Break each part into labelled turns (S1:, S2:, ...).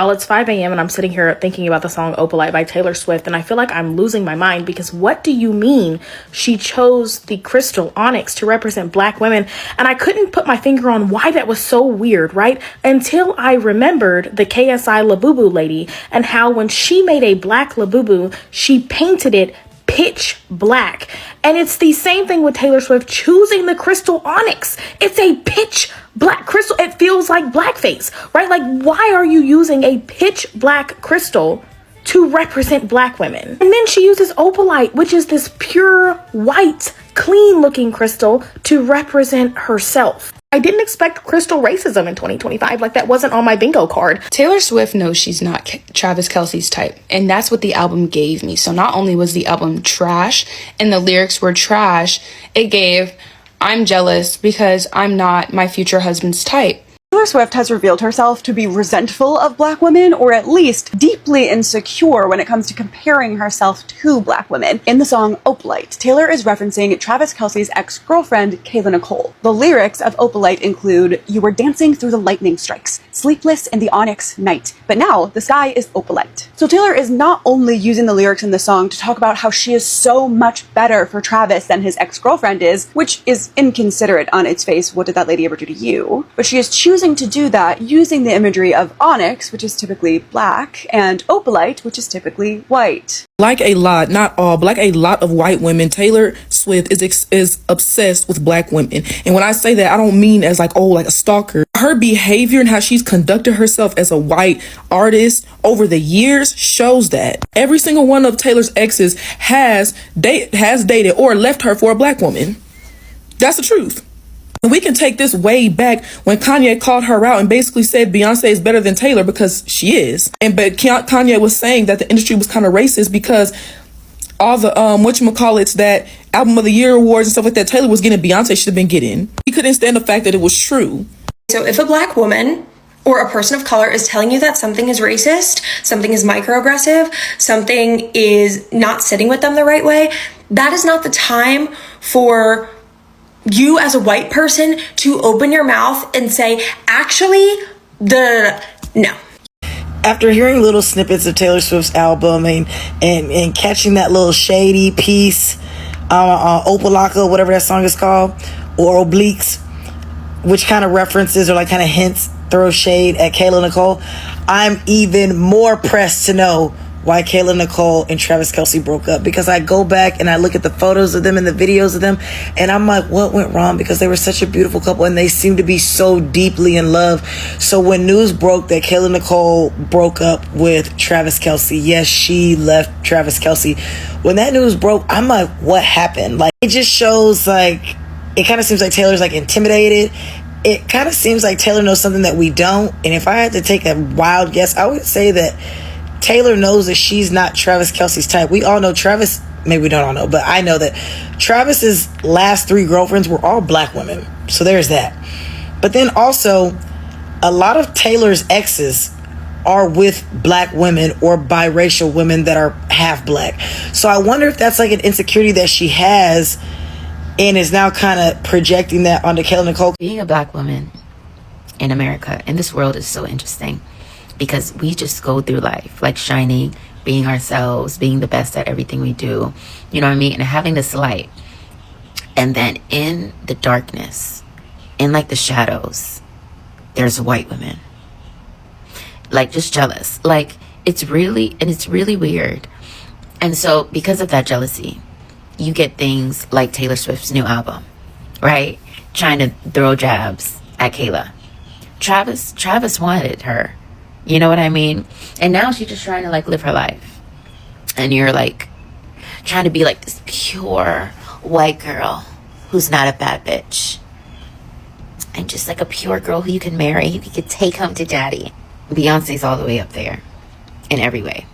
S1: Well, it's 5 a.m. and I'm sitting here thinking about the song Opalite by Taylor Swift, and I feel like I'm losing my mind because what do you mean she chose the crystal onyx to represent Black women? And I couldn't put my finger on why that was so weird, right? Until I remembered the KSI Labubu lady and how when she made a Black Labubu, she painted it pitch black. And it's the same thing with Taylor Swift choosing the crystal onyx. It's a pitch black crystal. It feels like blackface, right? Like, why are you using a pitch black crystal to represent Black women? And then she uses opalite, which is this pure white, clean looking crystal, to represent herself. I didn't expect crystal racism in 2025. Like, that wasn't on my bingo card.
S2: Taylor Swift knows she's not Travis Kelce's type, and that's what the album gave me. So not only was the album trash and the lyrics were trash, it gave, I'm jealous because I'm not my future husband's type.
S3: Taylor Swift has revealed herself to be resentful of Black women, or at least deeply insecure when it comes to comparing herself to Black women. In the song Opalite, Taylor is referencing Travis Kelce's ex-girlfriend, Kayla Nicole. The lyrics of Opalite include, "You were dancing through the lightning strikes, sleepless in the onyx night, but now the sky is opalite." So Taylor is not only using the lyrics in the song to talk about how she is so much better for Travis than his ex-girlfriend is, which is inconsiderate on its face. What did that lady ever do to you? But she is choosing to do that using the imagery of onyx, which is typically black, and opalite, which is typically white.
S4: Like a lot, not all, but like a lot of white women, Taylor Swift is obsessed with Black women. And when I say that, I don't mean as like, oh, like a stalker. Her behavior and how she's conducted herself as a white artist over the years shows that. Every single one of Taylor's exes has dated or left her for a Black woman. That's the truth. And we can take this way back when Kanye called her out and basically said Beyonce is better than Taylor because she is. But Kanye was saying that the industry was kind of racist because all the whatchamacallits, that Album of the Year awards and stuff like that Taylor was getting, Beyonce should have been getting. He couldn't stand the fact that it was true.
S5: So if a Black woman or a person of color is telling you that something is racist, something is microaggressive, something is not sitting with them the right way, that is not the time for you as a white person to open your mouth and say, actually, no.
S6: After hearing little snippets of Taylor Swift's album and catching that little shady piece, Opalaka, whatever that song is called, or Obliques, which kind of references or like kind of hints, throw shade at Kayla Nicole, I'm even more pressed to know why Kayla Nicole and Travis Kelce broke up, because I go back and I look at the photos of them and the videos of them and I'm like, what went wrong? Because they were such a beautiful couple and they seem to be so deeply in love. So when news broke that Kayla Nicole broke up with Travis Kelce, yes, she left Travis Kelce. When that news broke, I'm like, what happened? Like, it just shows, like, it kind of seems like Taylor's like intimidated. It kind of seems like Taylor knows something that we don't. And if I had to take a wild guess, I would say that Taylor knows that she's not Travis Kelce's type. We all know Travis, maybe we don't all know, but I know that Travis's last 3 girlfriends were all Black women. So there's that. But then also, a lot of Taylor's exes are with Black women or biracial women that are half Black. So I wonder if that's like an insecurity that she has and is now kind of projecting that onto Kayla Nicole.
S7: Being a Black woman in America, in this world, is so interesting. Because we just go through life like shining, being ourselves, being the best at everything we do. You know what I mean? And having this light. And then in the darkness, in like the shadows, there's white women. Like, just jealous. Like, it's really weird. And so because of that jealousy, you get things like Taylor Swift's new album, right? Trying to throw jabs at Kayla. Travis wanted her. You know what I mean? And now she's just trying to like live her life. And you're like trying to be like this pure white girl who's not a bad bitch. And just like a pure girl who you can marry, you could take home to daddy. Beyonce's all the way up there in every way.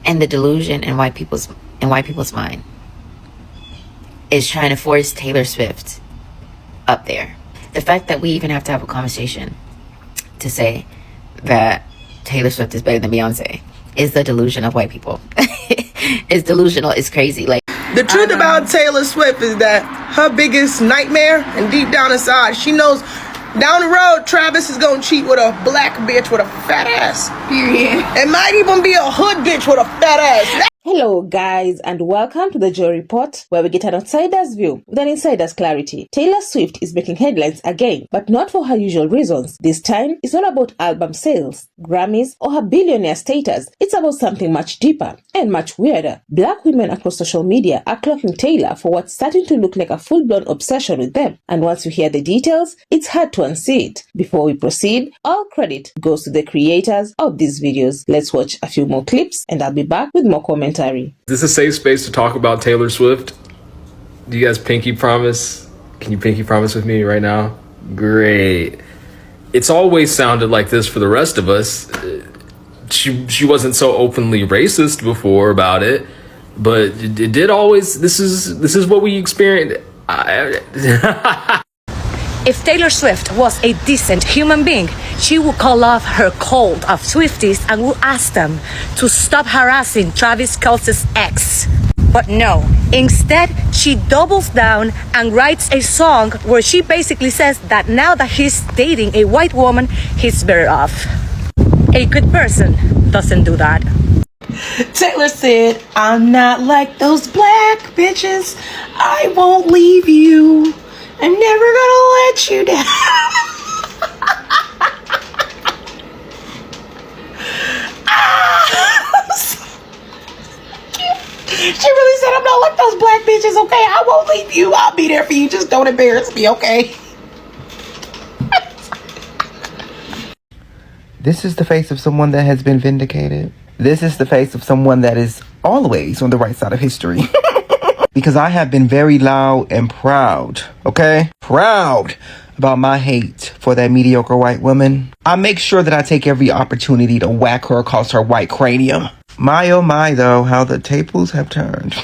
S7: And the delusion in white people's mind is trying to force Taylor Swift up there. The fact that we even have to have a conversation to say that Taylor Swift is better than Beyonce is the delusion of white people. It's delusional. It's crazy. Like,
S8: the truth about Taylor Swift is that her biggest nightmare, and deep down inside, she knows Down the road, Travis is gonna cheat with a black bitch with a fat ass.
S2: Period.
S8: It might even be a hood bitch with a fat ass.
S9: Hello guys and welcome to the Joy Report, where we get an outsider's view with an insider's clarity. Taylor Swift is making headlines again, but not for her usual reasons. This time, it's not about album sales, Grammys, or her billionaire status. It's about something much deeper and much weirder. Black women across social media are clocking Taylor for what's starting to look like a full-blown obsession with them. And once you hear the details, it's hard to unsee it. Before we proceed, all credit goes to the creators of these videos. Let's watch a few more clips and I'll be back with more commentary.
S10: Is this a safe space to talk about Taylor Swift? Do you guys pinky promise? Can you pinky promise with me right now? Great. It's always sounded like this for the rest of us. She wasn't so openly racist before about it, but it did always. This is what we experienced.
S11: If Taylor Swift was a decent human being, she would call off her cult of Swifties and would ask them to stop harassing Travis Kelce's ex. But no, instead, she doubles down and writes a song where she basically says that now that he's dating a white woman, he's better off. A good person doesn't do that.
S6: Taylor said, I'm not like those black bitches. I won't leave you. I'm never gonna let you down. She really said, I'm not like those black bitches, okay? I won't leave you. I'll be there for you. Just don't embarrass me, okay?
S12: This is the face of someone that has been vindicated. This is the face of someone that is always on the right side of history. Because I have been very loud and proud, okay? Proud about my hate for that mediocre white woman. I make sure that I take every opportunity to whack her across her white cranium. My oh my though, how the tables have turned.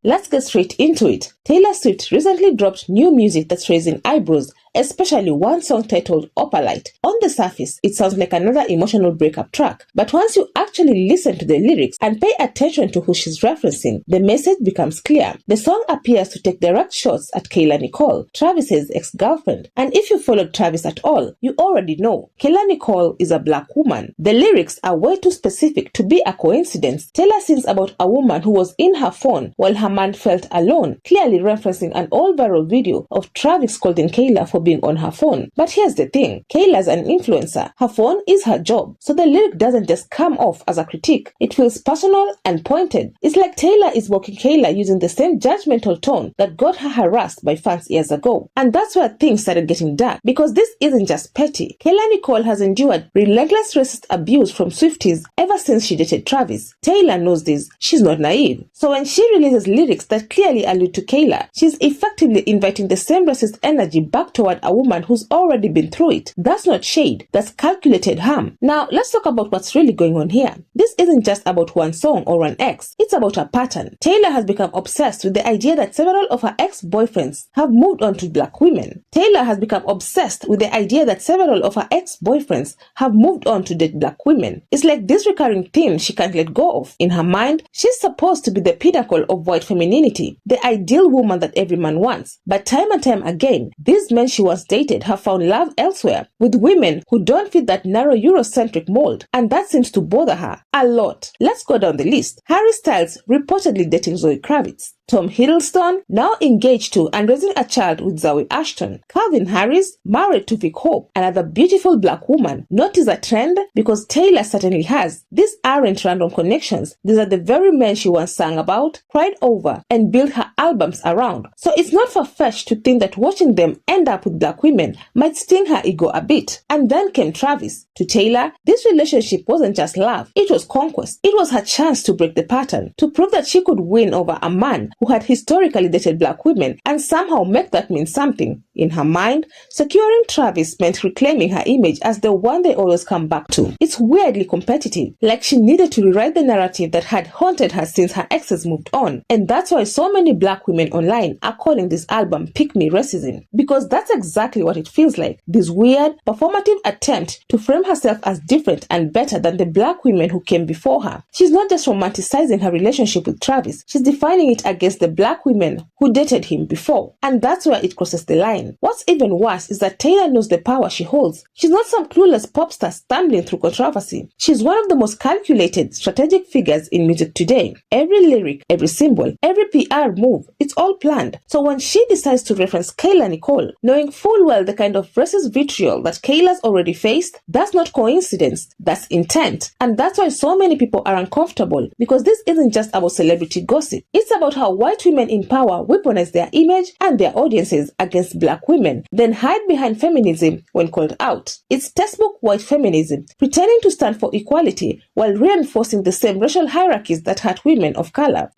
S9: Let's get straight into it. Taylor Swift recently dropped new music that's raising eyebrows, especially one song titled Opalite. On the surface, it sounds like another emotional breakup track, but once you actually listen to the lyrics and pay attention to who she's referencing, the message becomes clear. The song appears to take direct shots at Kayla Nicole, Travis's ex-girlfriend. And if you followed Travis at all, you already know Kayla Nicole is a black woman. The lyrics are way too specific to be a coincidence. Taylor sings about a woman who was in her phone while her man felt alone, clearly referencing an old viral video of Travis scolding Kayla for being on her phone. But here's the thing, Kayla's an influencer. Her phone is her job. So the lyric doesn't just come off as a critique. It feels personal and pointed. It's like Taylor is mocking Kayla using the same judgmental tone that got her harassed by fans years ago. And that's where things started getting dark, because this isn't just petty. Kayla Nicole has endured relentless racist abuse from Swifties ever since she dated Travis. Taylor knows this. She's not naive. So when she releases lyrics that clearly allude to Kayla, she's effectively inviting the same racist energy back toward a woman who's already been through it. That's not shade, that's calculated harm. Now, let's talk about what's really going on here. This isn't just about one song or an ex, it's about a pattern. Taylor has become obsessed with the idea that several of her ex-boyfriends have moved on to black women. Taylor has become obsessed with the idea that several of her ex-boyfriends have moved on to date black women. It's like this recurring theme she can't let go of. In her mind, she's supposed to be the pinnacle of white femininity, the ideal woman that every man wants. But time and time again, these men she once dated have found love elsewhere, with women who don't fit that narrow Eurocentric mold, and that seems to bother her a lot. Let's go down the list. Harry Styles reportedly dating Zoe Kravitz. Tom Hiddleston, now engaged to and raising a child with Zoe Ashton. Calvin Harris, married to Vic Hope, another beautiful black woman. Notice a trend? Because Taylor certainly has. These aren't random connections. These are the very men she once sang about, cried over, and built her albums around. So it's not far-fetched to think that watching them end up with black women might sting her ego a bit. And then came Travis. To Taylor, this relationship wasn't just love, it was conquest. It was her chance to break the pattern, to prove that she could win over a man who had historically dated black women and somehow make that mean something. In her mind, securing Travis meant reclaiming her image as the one they always come back to. It's weirdly competitive, like she needed to rewrite the narrative that had haunted her since her exes moved on. And that's why so many black women online are calling this album Pick Me Racism, because that's exactly what it feels like. This weird, performative attempt to frame herself as different and better than the black women who came before her. She's not just romanticizing her relationship with Travis, she's defining it against the black women who dated him before. And that's where it crosses the line. attention. What's even worse is that Taylor knows the power she holds. She's not some clueless pop star stumbling through controversy. She's one of the most calculated, strategic figures in music today. Every lyric, every symbol, every PR move, it's all planned. So when she decides to reference Kayla Nicole, knowing full well the kind of racist vitriol that Kayla's already faced, that's not coincidence, that's intent. And that's why so many people are uncomfortable, because this isn't just about celebrity gossip. It's about how white women in power weaponize their image and their audiences against black women, then hide behind feminism when called out. It's textbook white feminism, pretending to stand for equality while reinforcing the same racial hierarchies that hurt women of color.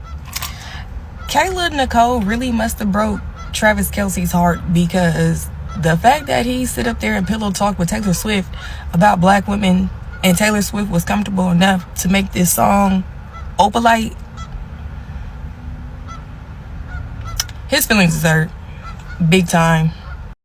S4: Kayla Nicole really must have broke Travis Kelce's heart, because the fact that he sit up there and pillow talk with Taylor Swift about black women, and Taylor Swift was comfortable enough to make this song Opalite, his feelings is hurt big time.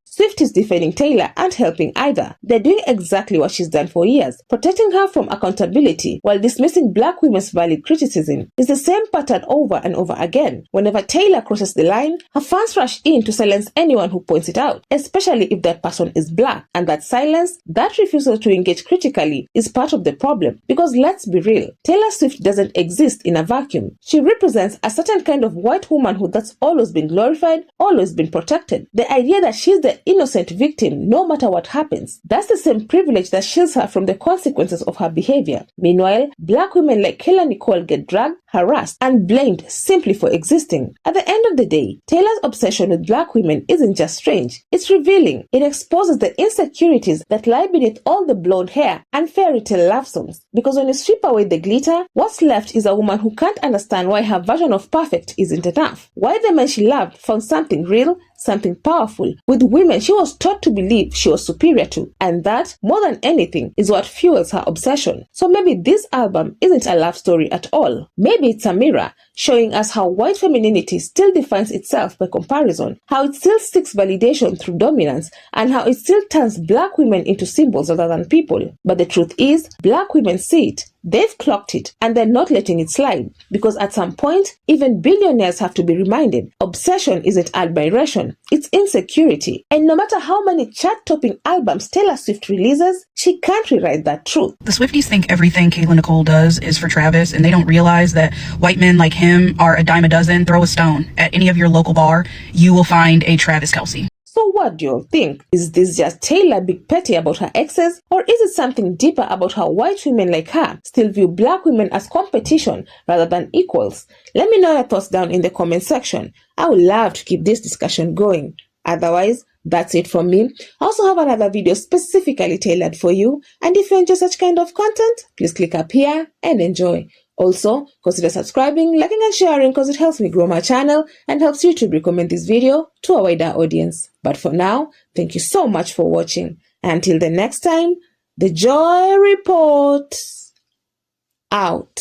S9: Swift is defending Taylor and helping either. They're doing exactly what she's done for years, protecting her from accountability while dismissing black women's valid criticism. It's the same pattern over and over again. Whenever Taylor crosses the line, her fans rush in to silence anyone who points it out, especially if that person is black. And that silence, that refusal to engage critically, is part of the problem. Because let's be real, Taylor Swift doesn't exist in a vacuum. She represents a certain kind of white womanhood that's always been glorified, always been protected. The idea that she's the innocent victim no matter what happens, that's the same privilege that shields her from the consequences of her behavior. Meanwhile, black women like Kayla Nicole get dragged, harassed, and blamed simply for existing. At the end of the day, Taylor's obsession with black women isn't just strange, it's revealing. It exposes the insecurities that lie beneath all the blonde hair and fairy tale love songs. Because when you strip away the glitter, what's left is a woman who can't understand why her version of perfect isn't enough. Why the men she loved found something real, something powerful, with women she was taught to believe she was superior to. And that, more than anything, is what fuels her obsession. So maybe this album isn't a love story at all. Maybe it's a mirror, showing us how white femininity still defines itself by comparison, how it still seeks validation through dominance, and how it still turns black women into symbols rather than people. But the truth is, black women see it. They've clocked it, and they're not letting it slide. Because at some point, even billionaires have to be reminded, obsession isn't admiration, it's insecurity. And no matter how many chart-topping albums Taylor Swift releases, she can't rewrite that truth.
S13: The Swifties think everything Kayla Nicole does is for Travis, and they don't realize that white men like him are a dime a dozen. Throw a stone at any of your local bar, you will find a Travis Kelce.
S9: So what do you all think? Is this just Taylor being petty about her exes? Or is it something deeper about how white women like her still view black women as competition rather than equals? Let me know your thoughts down in the comment section. I would love to keep this discussion going. Otherwise, that's it from me. I also have another video specifically tailored for you. And if you enjoy such kind of content, please click up here and enjoy. Also, consider subscribing, liking and sharing because it helps me grow my channel and helps YouTube recommend this video to a wider audience. But for now, thank you so much for watching. Until the next time, the Joy Report out.